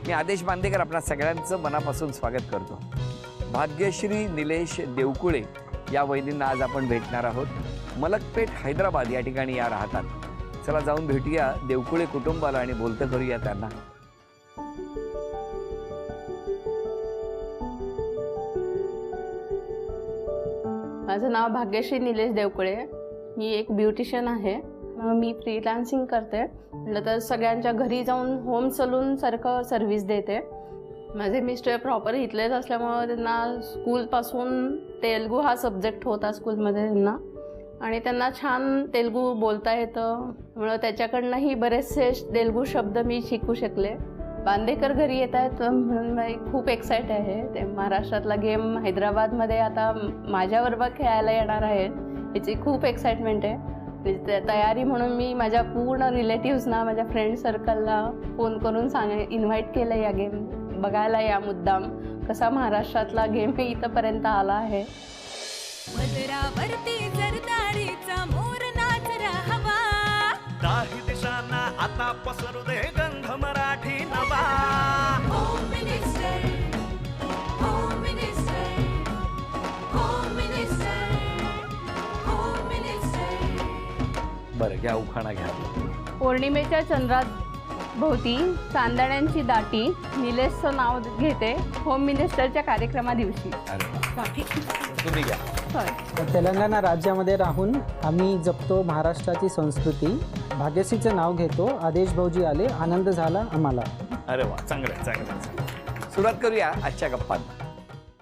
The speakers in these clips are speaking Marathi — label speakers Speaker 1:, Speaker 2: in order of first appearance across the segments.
Speaker 1: मी आदेश बांदेकर आपणा सगळ्यांचं मनापासून स्वागत करतो। भाग्यश्री निलेश देवकुळे या वैदींना आज आपण भेटणार आहोत। मलकपेट हैदराबाद या ठिकाणी या राहतात। चला जाऊन भेटूया देवकुळे कुटुंबाला आणि बोलतं करूया त्यांना।
Speaker 2: माझं नाव भाग्यश्री निलेश देवकुळे। मी एक ब्युटिशियन आहे। मी फ्रीलान्सिंग करते। म्हटलं तर सगळ्यांच्या घरी जाऊन होम सलून सारखं सर्व्हिस देते। माझे मिस्टर प्रॉपर इथलेच असल्यामुळे त्यांना स्कूलपासून तेलुगू हा सब्जेक्ट होता स्कूलमध्ये त्यांना, आणि त्यांना छान तेलुगू बोलता येतं। त्यामुळे त्याच्याकडनंही बरेचसे तेलुगू शब्द मी शिकू शकले। बांदेकर घरी येत आहेत म्हणून मी खूप एक्साइट आहे। ते महाराष्ट्रातला गेम हैदराबादमध्ये आता माझ्याबरोबर खेळायला येणार आहे, याची खूप एक्साइटमेंट आहे। तयारी म्हणून मी माझ्या पूर्ण रिलेटिव्सना, माझ्या फ्रेंड सर्कलला फोन करून इन्व्हाइट केलं या गेम बघायला या। मुद्दाम कसा महाराष्ट्रातला गेम इथपर्यंत आला आहे।
Speaker 3: मधुरावरती जरदारीचा मोर नाच राहावा,
Speaker 4: काही दिशांना आता पसरू दे गंध मराठी नवा।
Speaker 3: Home minister, home minister, home minister, home minister.
Speaker 1: बरं घ्या, उखाणा घ्या।
Speaker 2: पौर्णिमेच्या चंद्रात भोवती चांदण्यांची दाटी, निलेशचं नाव घेते होम मिनिस्टरच्या कार्यक्रमा दिवशी।
Speaker 1: तुम्ही घ्या।
Speaker 5: तेलंगणा राज्यामध्ये राहून आम्ही जपतो महाराष्ट्राची संस्कृती। भाग्यश्रीचं नाव घेतो, आदेश भाऊजी आले, आनंद झाला आम्हाला।
Speaker 1: अरे वा, चांगलं चांगलं। सुरुवात करूया आजच्या गप्पांना।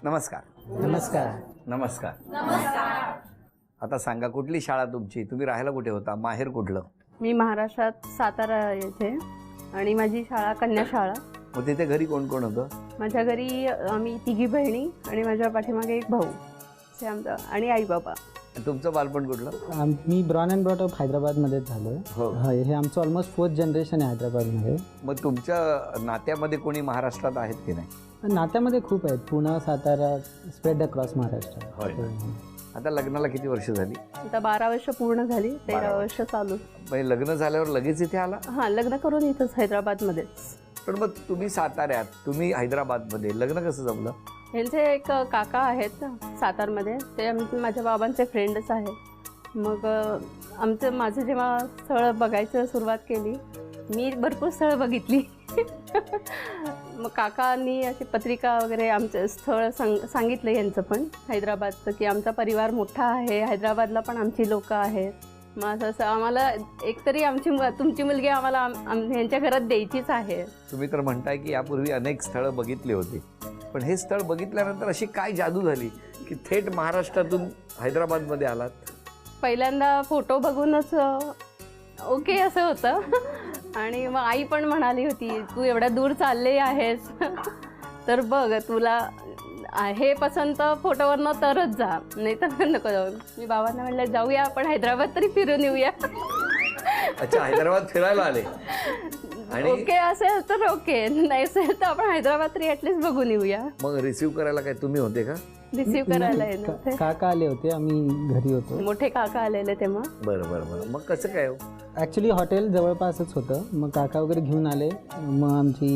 Speaker 1: नमस्कार।
Speaker 5: नमस्कार।
Speaker 1: नमस्कार। आता सांगा, कुठली शाळा तुमची? तुम्ही राहायला कुठे होता? माहेर कुठलं?
Speaker 2: मी महाराष्ट्रात सातारा येथे, आणि माझी शाळा कन्या शाळा।
Speaker 1: मग तिथे घरी कोण कोण होतं?
Speaker 2: माझ्या घरी आम्ही तिघी बहिणी आणि माझ्या पाठीमागे एक भाऊ, असे आमचं, आणि आई बाबा।
Speaker 1: तुमचं बालपण कुठलं?
Speaker 5: मी ब्रॉन अँड ब्रॉट अप हैदराबादमध्येच झालो
Speaker 1: हो।
Speaker 5: आहे। हे आमचं ऑलमोस्ट 4th जनरेशन आहे हैदराबादमध्ये।
Speaker 1: मग तुमच्या नात्यामध्ये कोणी महाराष्ट्रात आहेत की नाही?
Speaker 5: नात्यामध्ये खूप आहेत, पुणे, सातारा, स्प्रेड अक्रॉस महाराष्ट्र।
Speaker 1: होय। आता लग्नाला किती वर्ष झाली?
Speaker 2: आता 12 वर्ष पूर्ण झाली, 13 वर्ष चालू।
Speaker 1: म्हणजे लग्न झाल्यावर लगेच इथे आला?
Speaker 2: हां, लग्न करून इथंच हैदराबादमध्येच।
Speaker 1: पण मग तुम्ही साताऱ्यात, तुम्ही हैदराबादमध्ये, लग्न कसं जमलं?
Speaker 2: यांचे एक काका आहेत सातारमध्ये, ते माझ्या बाबांचे फ्रेंडच आहेत। मग माझं जेव्हा स्थळ बघायचं सुरुवात केली, मी भरपूर स्थळं बघितली। मग काकांनी अशी पत्रिका वगैरे आमचं स्थळ सांगितलं यांचं पण हैदराबादचं, की आमचा परिवार मोठा आहे, हैदराबादला पण आमची लोकं आहेत। मग असं आम्हाला एकतरी तुमची मुलगी आम्हाला यांच्या घरात द्यायचीच आहे।
Speaker 1: तुम्ही तर म्हणताय की यापूर्वी अनेक स्थळं बघितली होती, पण हे स्थळ बघितल्यानंतर अशी काय जादू झाली की थेट महाराष्ट्रातून हैदराबादमध्ये आलात?
Speaker 2: पहिल्यांदा फोटो बघूनच ओके असं होतं। आणि मग आई पण म्हणाली होती, तू एवढ्या दूर चालले आहेस तर बघ, तुला हे पसंत फोटोवरनं तरच जा, नाही तर नको जाऊ। मी बाबांना म्हटलं, जाऊया आपण हैदराबाद तरी फिरून येऊया।
Speaker 1: अच्छा, हैदराबाद फिरायला आले? आणि
Speaker 2: ओके असेल तर ओके, नाही असेल तर आपण हैदराबाद तरी ॲटलिस्ट बघून येऊया।
Speaker 1: मग रिसिव्ह करायला काय तुम्ही होते का?
Speaker 2: रिसिव्ह करायला येणार
Speaker 5: काका आले होते, आम्ही घरी होतो।
Speaker 2: मोठे काका आलेले तेव्हा।
Speaker 1: बरं बरं बरं। मग कसं काय?
Speaker 5: ॲक्च्युली हॉटेल जवळपासच होतं, मग काका वगैरे घेऊन आले, मग आमची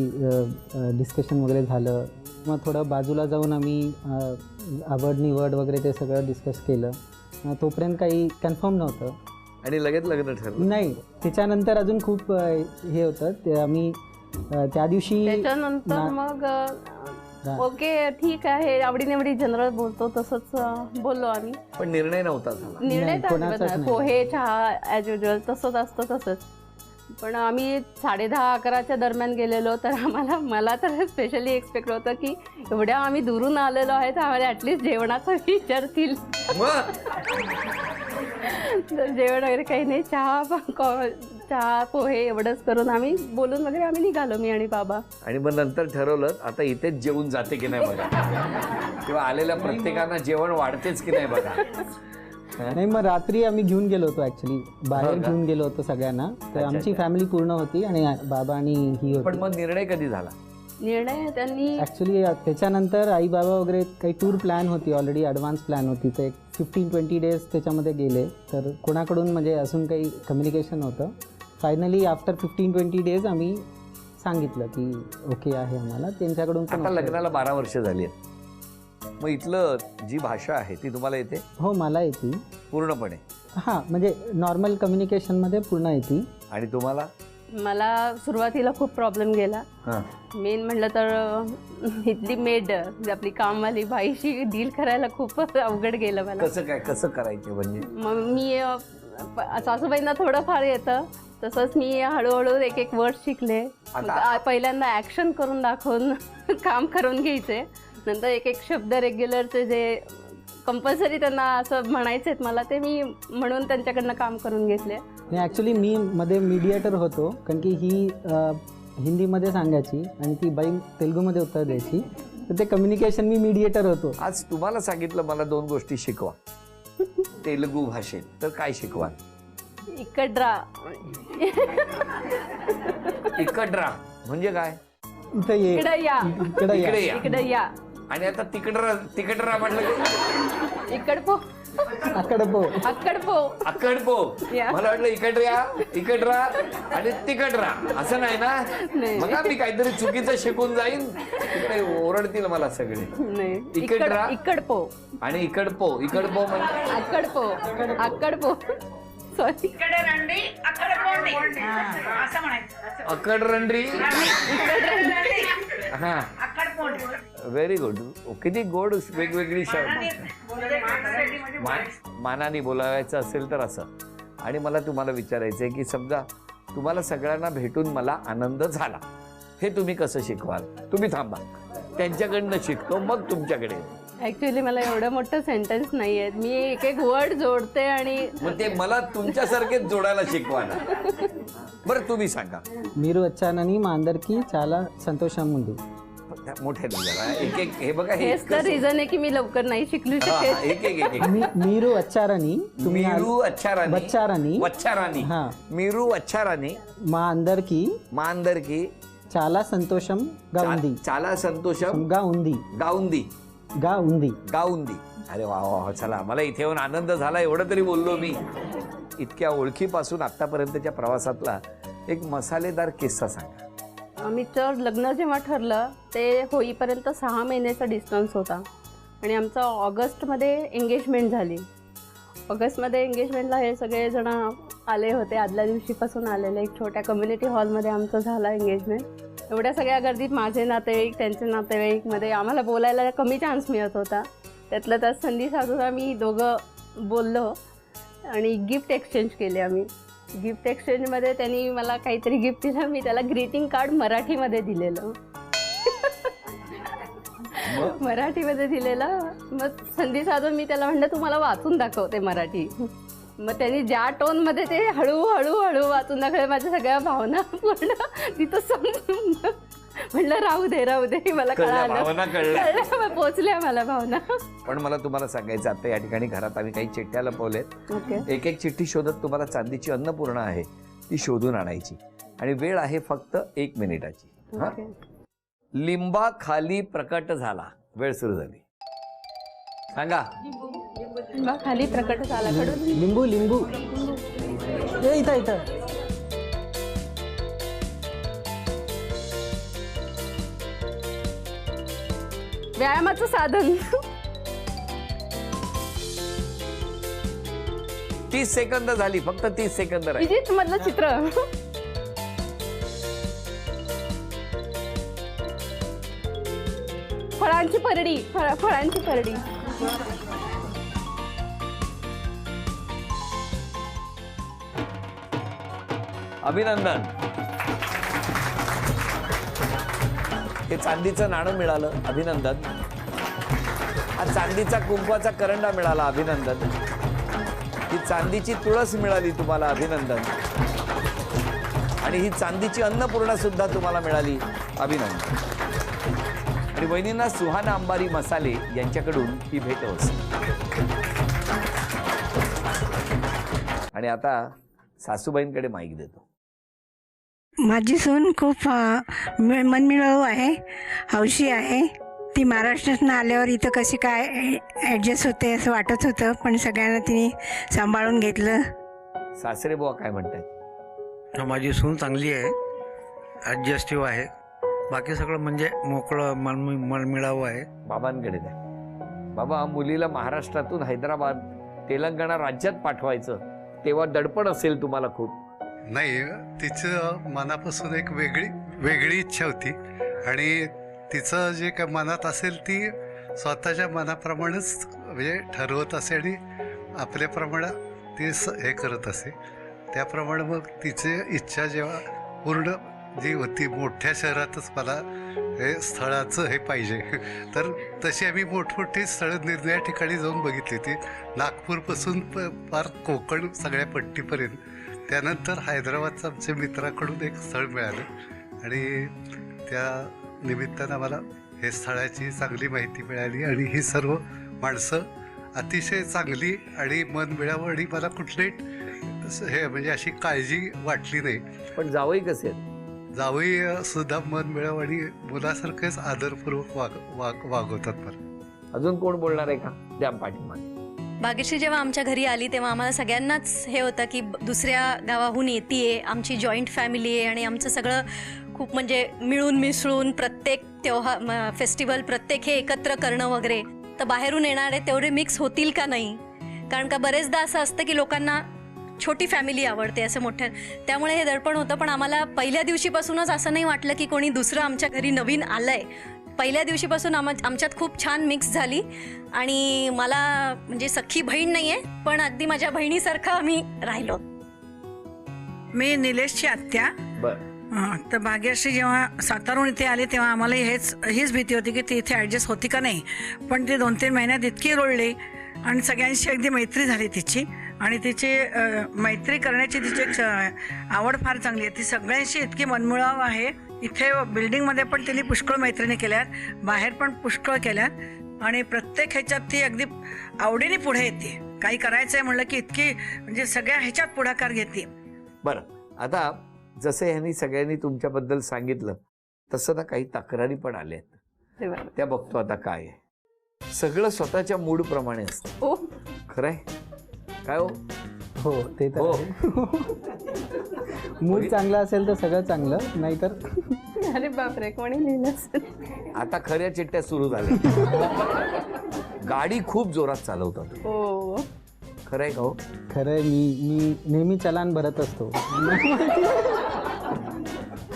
Speaker 5: डिस्कशन वगैरे झालं। मग थोडं बाजूला जाऊन आम्ही आवड निवड वगैरे ते सगळं डिस्कस केलं। तोपर्यंत काही कन्फर्म नव्हतं,
Speaker 1: आणि लगेच लग्न ठरलं?
Speaker 5: नाही, त्याच्यानंतर अजून खूप हे होतं। ते आम्ही त्या दिवशी
Speaker 2: त्याच्यानंतर मग ओके ठीक आहे, आवडीनिवडी जनरल बोलतो तसंच बोललो आम्ही।
Speaker 1: पण निर्णय नव्हता झाला?
Speaker 2: निर्णय
Speaker 5: कोणाचाच
Speaker 2: तर
Speaker 5: नाही।
Speaker 2: पोहे चहा ॲज युजल तसंच असतं तसंच। पण आम्ही 10:30-11च्या दरम्यान गेलेलो, तर मला तर स्पेशली एक्सपेक्ट होतं की एवढ्या आम्ही दुरून आलेलो आहे तर आम्हाला ॲटलिस्ट जेवणाचं विचारतील। तर जेवण वगैरे काही नाही, चहा पोहे एवढंच करून आम्ही बोलून वगैरे आम्ही निघालो, मी आणि बाबा।
Speaker 1: आणि मग नंतर ठरवलं आता इथेच जेवून जाते की नाही बघा, किंवा आलेल्या प्रत्येकांना जेवण वाढतेच की नाही बघा।
Speaker 5: नाही, मग रात्री आम्ही घेऊन गेलो होतो, ॲक्च्युली बाहेर घेऊन गेलो होतो सगळ्यांना। तर आमची फॅमिली पूर्ण होती आणि बाबा आणि ही होती।
Speaker 1: पण मग निर्णय कधी झाला?
Speaker 2: निर्णय त्यांनी
Speaker 5: ॲक्च्युली त्याच्यानंतर आई बाबा वगैरे काही टूर प्लॅन होती, ऑलरेडी ॲडव्हान्स प्लॅन होती, तर एक 15-20 डेज त्याच्यामध्ये गेले। तर कोणाकडून म्हणजे अजून काही कम्युनिकेशन होतं। फायनली आफ्टर 15-20 डेज आम्ही सांगितलं की ओके आहे आम्हाला. त्यांच्याकडून पण
Speaker 1: आता
Speaker 5: okay.
Speaker 1: लग्नाला 12 वर्ष झाली आहेत. मग इथलं जी भाषा आहे ती तुम्हाला येते
Speaker 5: हो मला येते.
Speaker 1: पूर्णपणे?
Speaker 5: हां म्हणजे नॉर्मल कम्युनिकेशनमध्ये पूर्ण येते.
Speaker 1: आणि तुम्हाला?
Speaker 2: मला सुरुवातीला खूप प्रॉब्लेम गेला.
Speaker 1: हां.
Speaker 2: मेन म्हटलं तर इथली मेड आपली कामवाली बाईशी डील करायला खूप अवघड गेलं मला.
Speaker 1: कसं करायचे म्हणजे?
Speaker 2: मग मी सासूबाईंना थोडंफार येतं, तसंच मी हळूहळू एक एक वर्ड शिकले. पहिल्यांदा ॲक्शन करून दाखवून काम करून घ्यायचे, नंतर एक एक शब्द रेग्युलरचे जे कंपल्सरी त्यांना असं म्हणायचे मला, ते मी म्हणून त्यांच्याकडनं काम करून घेतले.
Speaker 5: आणि ॲक्च्युली मी मध्ये मीडिएटर होतो, कारण की ही हिंदीमध्ये सांगायची आणि ती बाई तेलुगूमध्ये उत्तर द्यायची, तर ते कम्युनिकेशन मी मीडिएटर होतो.
Speaker 1: आज तुम्हाला सांगितलं मला 2 गोष्टी शिकवा तेलुगू भाषेत, तर काय शिकवा?
Speaker 2: इकडरा.
Speaker 1: इकडरा म्हणजे काय?
Speaker 5: इथं ये,
Speaker 2: इकडे या,
Speaker 5: इकडं या.
Speaker 1: इकडे या.
Speaker 2: इकडे या.
Speaker 1: आणि आता तिकडरा म्हटलं की
Speaker 2: इकडपो,
Speaker 5: अकडपो.
Speaker 2: अक्कडपो.
Speaker 1: अकडपो.
Speaker 2: या.
Speaker 1: मला वाटलं इकडरा आणि तिकडरा असं नाही ना.
Speaker 2: नाही.
Speaker 1: मग मी काहीतरी चुकीचं शिकून जाईन, तिकडे ओरडतील मला सगळे.
Speaker 2: नाही,
Speaker 1: इकडरा
Speaker 2: इकडपो
Speaker 1: आणि इकडपो म्हणजे
Speaker 2: अक्कडपो, अक्कडपो. सॉरी.
Speaker 1: अकडरंडी. हा, व्हेरी गुड. किती गोड वेगवेगळी मानाने बोलावायचं असेल तर असं. आणि मला तुम्हाला विचारायचं आहे की समजा तुम्हाला सगळ्यांना भेटून मला आनंद झाला, हे तुम्ही कसं शिकवाल? तुम्ही थांबा, त्यांच्याकडनं शिकतो मग तुमच्याकडे.
Speaker 2: ऍक्च्युली मला एवढं मोठं सेंटेन्स नाही आहेत, मी एक एक वर्ड जोडते आणि
Speaker 1: मग ते मला तुमच्यासारखेच जोडायला शिकवा ना. बरं तुम्ही सांगा.
Speaker 5: మీరు వచ్చానని మా అందరికీ చాలా సంతోషం ఉంది.
Speaker 1: मोठ्या जरा एक एक हे बघा, हे
Speaker 2: हेच तर रिझन आहे की मी लवकर नाही शिकली
Speaker 1: हा,
Speaker 2: शकते.
Speaker 1: एक एक एक एक
Speaker 5: మీరు వచ్చారని तुम्ही
Speaker 1: मीरू अच्छारानी
Speaker 5: हा.
Speaker 1: मीरू अच्छारानी
Speaker 5: మా అందరికీ
Speaker 1: మా అందరికి
Speaker 5: చాలా సంతోషంగా ఉంది.
Speaker 1: చాలా సంతోషం
Speaker 5: ఉంది.
Speaker 1: गाऊंदी. अरे वा वा, चला मला इथे येऊन आनंद झाला, एवढं तरी बोललो मी. इतक्या ओळखीपासून आतापर्यंतच्या प्रवासातला एक मसालेदार किस्सा सांगा.
Speaker 2: आमचं लग्न जेव्हा ठरलं ते होईपर्यंत 6 महिन्याचा डिस्टन्स होता आणि आमचं ऑगस्टमध्ये एंगेजमेंट झाली. ऑगस्टमध्ये एंगेजमेंटला हे सगळे जण आले होते, आदल्या दिवशीपासून आलेले. एक छोट्या कम्युनिटी हॉलमध्ये आमचं झालं एंगेजमेंट. एवढ्या सगळ्या गर्दीत माझे नातेवाईक, त्यांचे नातेवाईकमध्ये आम्हाला बोलायला कमी चान्स मिळत होता. त्यातलं त्यात संधी साधून आम्ही दोघं बोललो आणि गिफ्ट एक्सचेंज केले आम्ही. गिफ्ट एक्सचेंजमध्ये त्यांनी मला काहीतरी गिफ्ट दिलं, मी त्याला ग्रीटिंग कार्ड मराठीमध्ये दिलेलं. मराठीमध्ये दिलेलं. मग संधी साधून मी त्याला म्हणलं, तू मला वाचून दाखवते मराठी. मग त्यांनी ज्या टोनमध्ये ते हळूहळू वाचून दाखवले, माझ्या सगळ्या भावना पूर्ण तिथं समजून म्हणलं राहू दे, मला
Speaker 1: भावना कळल्या,
Speaker 2: पोचल्या मला भावना.
Speaker 1: पण मला तुम्हाला सांगायचं, आता या ठिकाणी घरात आम्ही काही चिठ्ठ्या लपवल्यात.
Speaker 2: ओके.
Speaker 1: एक एक चिठ्ठी शोधत तुम्हाला चांदीची अन्नपूर्णा आहे ती शोधून आणायची आणि वेळ आहे फक्त 1 मिनिटाची. हा,
Speaker 2: ओके.
Speaker 1: लिंबा खाली प्रकट झाला, वेळ सुरू झाली. सांगा.
Speaker 2: लिंबा खाली प्रकट झाला. कडून
Speaker 5: लिंबू इथं
Speaker 2: व्यायामाचं साधन.
Speaker 1: 30 सेकंद झाली, फक्त 30 सेकंद राहील.
Speaker 2: इजिप्त मधलं चित्र. फळांची परडी. फळांची परडी.
Speaker 1: अभिनंदन. हे चांदीचं नाणं मिळालं, अभिनंदन. हा चांदीचा कुंकवाचा करंडा मिळाला, अभिनंदन. ही चांदीची तुळस मिळाली तुम्हाला, अभिनंदन. आणि ही चांदीची अन्नपूर्णा सुद्धा तुम्हाला मिळाली, अभिनंदन. आणि वहिनींना सुहाना अंबारी मसाले यांच्याकडून ही भेट वस्तू. आणि आता सासूबाईंकडे माईक देतो.
Speaker 6: माझी सून खूप मनमिळावू आहे, हौशी आहे. ती महाराष्ट्रातून आल्यावर इथं कशी काय ॲडजस्ट होते असं वाटत होतं, पण सगळ्यांना तिने सांभाळून घेतलं.
Speaker 1: सासरे बुवा काय म्हणतात?
Speaker 7: माझी सून चांगली आहे ॲडजस्टिव्ह आहे. बाकी सगळं म्हणजे मोकळं मनमिळावं आहे.
Speaker 1: बाबांकडे द्या. बाबा, मुलीला महाराष्ट्रातून हैदराबाद तेलंगणा राज्यात पाठवायचं, तेव्हा दडपण असेल तुम्हाला खूप.
Speaker 8: नाही, तिचं मनापासून एक वेगळी इच्छा होती आणि तिचं जे काय मनात असेल ती स्वतःच्या मनाप्रमाणेच म्हणजे ठरवत असे आणि आपल्याप्रमाणे ती हे करत असे. त्याप्रमाणे मग तिची इच्छा जेव्हा पूर्ण जी होती मोठ्या शहरातच मला हे स्थळाचं हे पाहिजे, तर तशी आम्ही मोठमोठी स्थळं निर्णया ठिकाणी जाऊन बघितली ती, नागपूरपासून फार कोकण सगळ्या पट्टीपर्यंत. त्यानंतर हैदराबादचं आमच्या मित्राकडून एक स्थळ मिळालं आणि त्या निमित्तानं मला हे स्थळाची चांगली माहिती मिळाली आणि ही सर्व माणसं अतिशय चांगली आणि मन मिळावं आणि मला कुठलीही हे म्हणजे अशी काळजी वाटली नाही.
Speaker 1: पण जावई कसे आहेत?
Speaker 8: जावई सुद्धा मन मिळावं आणि मुलासारखेच आदरपूर्वक वागवतात मला.
Speaker 1: अजून कोण बोलणार आहे का? द्या पाठीमागे.
Speaker 9: भाग्यश्री जेव्हा आमच्या घरी आली तेव्हा आम्हाला सगळ्यांनाच हे होतं की दुसऱ्या गावाहून येते, आमची जॉईंट फॅमिली आहे आणि आमचं सगळं खूप म्हणजे मिळून मिसळून प्रत्येक त्योहार फेस्टिवल प्रत्येक हे एकत्र करणं वगैरे. तर बाहेरून येणारे तेवढे मिक्स होतील का नाही, कारण का बरेचदा असं असतं की लोकांना छोटी फॅमिली आवडते असं मोठ्या, त्यामुळे हे दडपण होतं. पण आम्हाला पहिल्या दिवशीपासूनच असं नाही वाटलं की कोणी दुसरं आमच्या घरी नवीन आलं आहे. पहिल्या दिवशीपासून आमच्यात खूप छान मिक्स झाली आणि मला म्हणजे सख्खी बहीण नाही आहे, पण अगदी माझ्या बहिणीसारखं आम्ही राहिलो.
Speaker 10: मी निलेशची आत्या.
Speaker 1: बरं.
Speaker 10: तर भाग्यश्री जेव्हा सातारून इथे आली तेव्हा आम्हाला हीच भीती होती की ती इथे ॲडजस्ट होती का नाही. पण ती 2-3 महिन्यात इतकी रुळली आणि सगळ्यांशी अगदी मैत्री झाली तिची आणि तिची मैत्री करण्याची तिची एक आवड फार चांगली आहे. ती सगळ्यांशी इतकी मनमिळाव आहे. इथे बिल्डिंगमध्ये पण तिने पुष्कळ मैत्रिणी केल्यात, बाहेर पण पुष्कळ केल्यात आणि प्रत्येक ह्याच्यात ती अगदी आवडीने पुढे येते. काही करायचं आहे म्हणलं की इतकी म्हणजे सगळ्या ह्याच्यात पुढाकार घेते.
Speaker 1: बरं, आता जसं ह्यांनी सगळ्यांनी तुमच्याबद्दल सांगितलं तसं ना काही तक्रारी पण आल्या आहेत, त्या बघतो आता काय आहे. सगळं स्वतःच्या मूड प्रमाणे असतं. खरंय काय हो?
Speaker 5: हो, ते तर
Speaker 1: हो.
Speaker 5: मूड चांगला असेल तर सगळं चांगलं, नाहीतर
Speaker 2: अरे बापरे, कोणी लिहिलं असेल.
Speaker 1: आता खऱ्या चिट्ट्या सुरू झाल्या. गाडी खूप जोरात चालवतात.
Speaker 2: हो,
Speaker 1: खरंय का हो?
Speaker 5: खरंय. मी नेहमी चलान भरत असतो.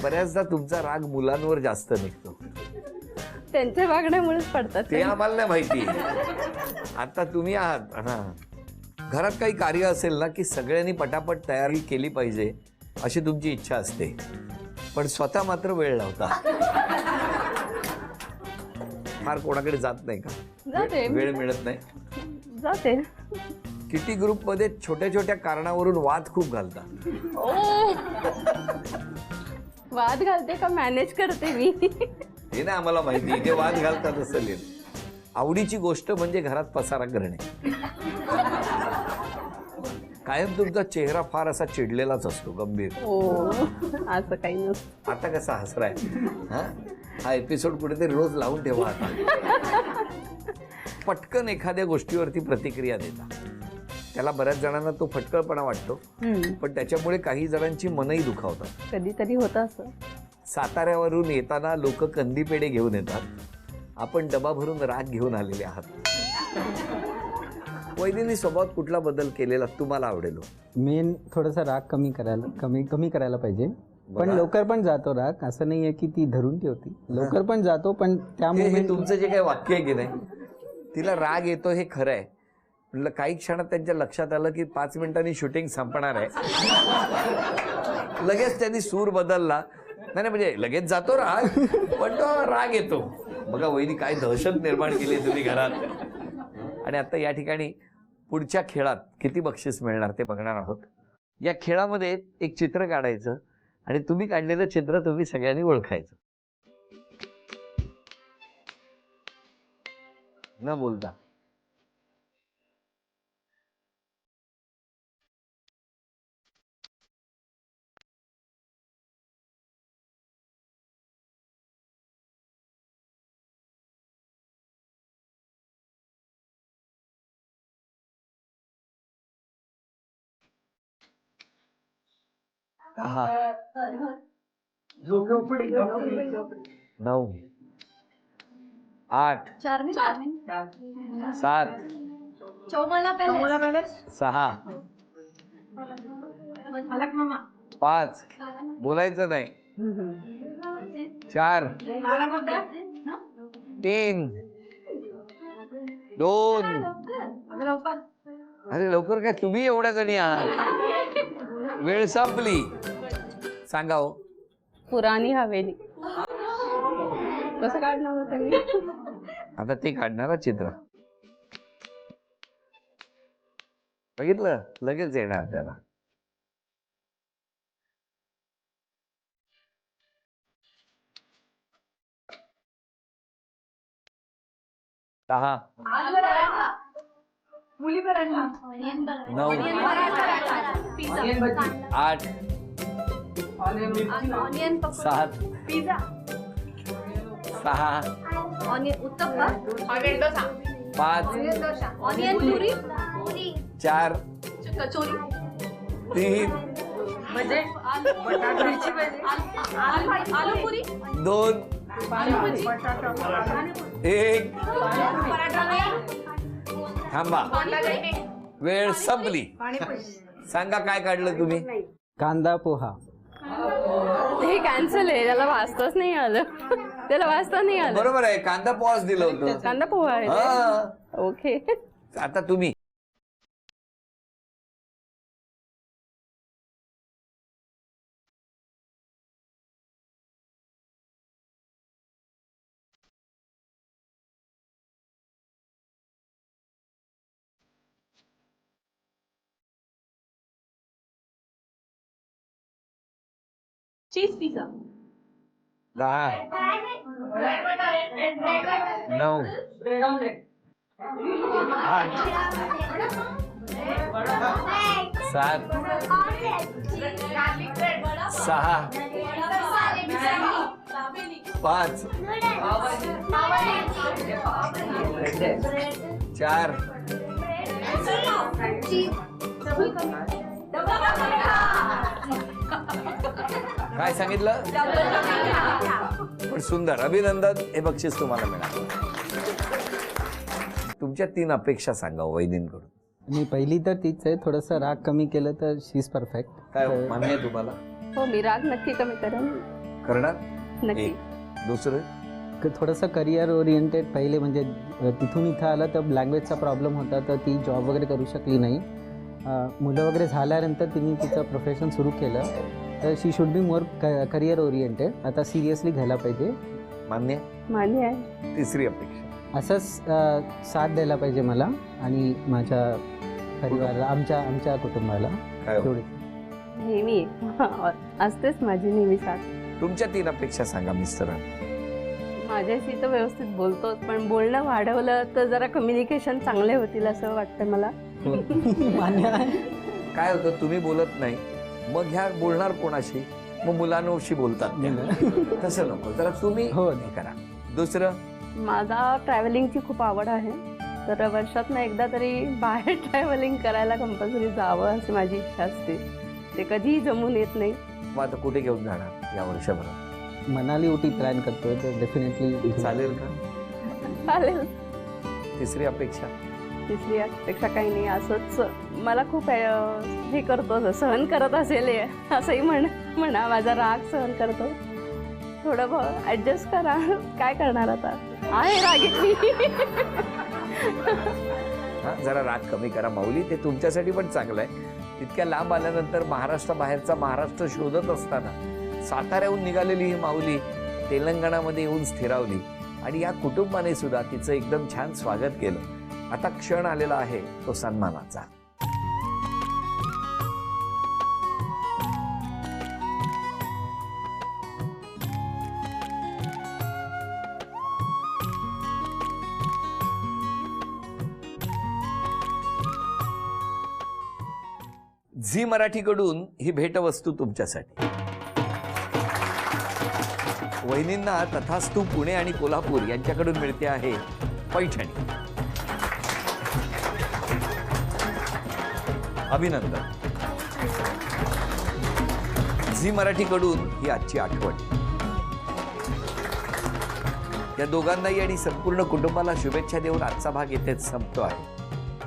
Speaker 1: बऱ्याचदा तुमचा राग मुलांवर जास्त निघतो.
Speaker 2: त्यांच्या वागण्यामुळेच पडतात
Speaker 1: ते आम्हाला नाही माहिती. आता तुम्ही आहात हा, घरात काही कार्य असेल ना की सगळ्यांनी पटापट तयारी केली पाहिजे अशी तुमची इच्छा असते, पण स्वतः मात्र वेळ लावता. फार कोणाकडे जात नाही का?
Speaker 2: जाते.
Speaker 1: वेळ मिळत नाही.
Speaker 2: जाते.
Speaker 1: किटी ग्रुप मध्ये छोट्या छोट्या कारणावरून वाद खूप घालतात.
Speaker 2: वाद घालते का मॅनेज करते मी?
Speaker 1: हे ना आम्हाला माहिती, ते वाद घालतात असेल. आवडीची गोष्ट म्हणजे घरात पसारा करणे. कायम तुमचा चेहरा फार असा चिडलेलाच असतो, गंभीर.
Speaker 2: हो, असं काही नसतं.
Speaker 1: आता कसा हसराय हा एपिसोड कुठेतरी रोज लावून ठेवा. आता पटकन एखाद्या गोष्टीवरती प्रतिक्रिया देता, त्याला बऱ्याच जणांना तो फटकळपणा वाटतो, पण त्याच्यामुळे काही जणांची मनही दुखावतात.
Speaker 2: कधीतरी होतं असं.
Speaker 1: साताऱ्यावरून येताना लोक कंदी पेढे घेऊन येतात, आपण डबा भरून राग घेऊन आलेले आहात. वैदिनी स्वभावात कुठला बदल केलेला तुम्हाला आवडेल?
Speaker 5: मेन थोडासा राग कमी करायला पाहिजे. पण लवकर पण जातो राग, असं नाहीये की ती धरून ठेवती. लवकर पण जातो, पण त्या
Speaker 1: हे तुमचं जे काही वाक्य आहे की नाही, तिला राग येतो हे खरं आहे. म्हटलं काही क्षणात त्यांच्या लक्षात आलं की 5 मिनिटांनी शूटिंग संपणार आहे. लगेच त्यांनी सूर बदलला. नाही म्हणजे लगेच जातो राग, पण तो राग येतो. बघा वहिनी काय दहशत निर्माण केली तुम्ही घरात. आणि आता या ठिकाणी पुढच्या खेळात किती बक्षीस मिळणार ते बघणार आहोत. या खेळामध्ये एक चित्र काढायचं आणि तुम्ही काढलेलं चित्र तुम्ही सगळ्यांनी ओळखायचं न बोलता. हा 9 8 7 6 5 बोलायचं नाही 4 3 2 अरे लवकर काय तुम्ही एवढ्या जणी आहात वेळ संपली सांगा हो
Speaker 2: पुराणी हवेली कसं काढणार होतं मी
Speaker 1: आता ते काढणारा चित्र बघितलं लगेच येणार त्याला दहा 9 8 7 6 5 4 3 2 1 थांबा वेळ संपली सांगा काय काढलं तुम्ही
Speaker 5: कांदा पोहा
Speaker 2: हे कॅन्सल आहे त्याला वाचताच नाही आलं त्याला वाचता नाही आलं
Speaker 1: बरोबर आहे कांदा पोहाच दिलं होतं
Speaker 2: कांदा पोहा आहे
Speaker 1: हा.
Speaker 2: ते? ओके
Speaker 1: आता तुम्ही
Speaker 2: चीज पिझ्झा
Speaker 1: 10 9 8 7 6 5 4 काय सांगितलं पण सुंदर अभिनंदन हे बक्षीस तुम्हाला मिळालं तुमच्या 3 अपेक्षा सांगा वैदींकडून
Speaker 5: मी पहिली तर तीच आहे थोडंसं राग कमी केलं तर शी इज परफेक्ट
Speaker 1: काय मान्य आहे तुम्हाला
Speaker 2: हो मी राग नक्की कमी करेन
Speaker 1: करणार
Speaker 2: नक्की
Speaker 1: एक दुसरं
Speaker 5: थोडंसं करिअर ओरिएंटेड पहिले म्हणजे तिथून इथं आलं तर लँग्वेजचा प्रॉब्लेम होता तर ती जॉब वगैरे करू शकली नाही मुलं वगैरे झाल्यानंतर तिने तिचं प्रोफेशन सुरू केलं तर she should be more career oriented आता सिरियसली घ्यायला पाहिजे
Speaker 1: मान्य
Speaker 2: मान्य आहे
Speaker 1: तिसरी अपेक्षा
Speaker 5: असंच साथ द्यायला पाहिजे मला आणि माझ्या परिवाराला आमच्या कुटुंबाला
Speaker 1: काय हो?
Speaker 5: तेवढी
Speaker 2: नेहमी असतेच माझी नेहमी साथ
Speaker 1: तुमच्या 3 अपेक्षा सांगा मिस्टर
Speaker 2: माझ्याशी तर व्यवस्थित बोलतोच पण बोलणं वाढवलं तर जरा कम्युनिकेशन चांगले होतील असं वाटतं मला
Speaker 5: मान्य आहे
Speaker 1: काय होतं तुम्ही बोलत नाही मग ह्या बोलणार कोणाशी मग मुलांशी बोलतात तसं नको जरा तुम्ही
Speaker 5: हो.
Speaker 1: हे करा दुसरं
Speaker 2: माझा ट्रॅव्हलिंगची खूप आवड आहे तर वर्षातनं एकदा तरी बाहेर ट्रॅव्हलिंग करायला कंपल्सरी जावं अशी माझी इच्छा असते ते कधीही जमून येत नाही
Speaker 1: मग आता कुठे घेऊन जाणार या वर्षभरात
Speaker 5: मनाली उटी प्लॅन करतोय तर डेफिनेटली
Speaker 1: चालेल का
Speaker 2: चालेल
Speaker 1: तिसरी अपेक्षा
Speaker 2: तिसरी अपेक्षा काही नाही असंच मला खूप हे करतो सहन करत असेल हे. असंही म्हणा माझा राग सहन करतो थोडं ॲडजस्ट करा काय करणार आता आहे रागीत मी
Speaker 1: हा जरा राग कमी करा माऊली ते तुमच्यासाठी पण चांगलं आहे तितक्या लांब आल्यानंतर महाराष्ट्राबाहेरचा महाराष्ट्र शोधत असताना साताऱ्याहून निघालेली ही माऊली तेलंगणामध्ये येऊन स्थिरावली आणि या कुटुंबाने सुद्धा तिचं एकदम छान स्वागत केलं आता क्षण आलेला आहे तो सन्मानाचा झी मराठीकडून ही भेटवस्तू तुमच्यासाठी वहिनींना तथास्तू पुणे आणि कोल्हापूर यांच्याकडून मिळते आहे पैठणी अभिनंदन झी मराठीकडून ही आजची आठवण. या दोघांनाही आणि संपूर्ण कुटुंबाला शुभेच्छा देऊन आजचा भाग इथेच संपतो आहे.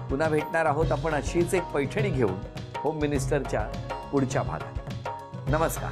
Speaker 1: पुन्हा भेटणार आहोत आपण अशीच एक पैठणी घेऊन होम मिनिस्टरच्या पुढच्या भागात. नमस्कार.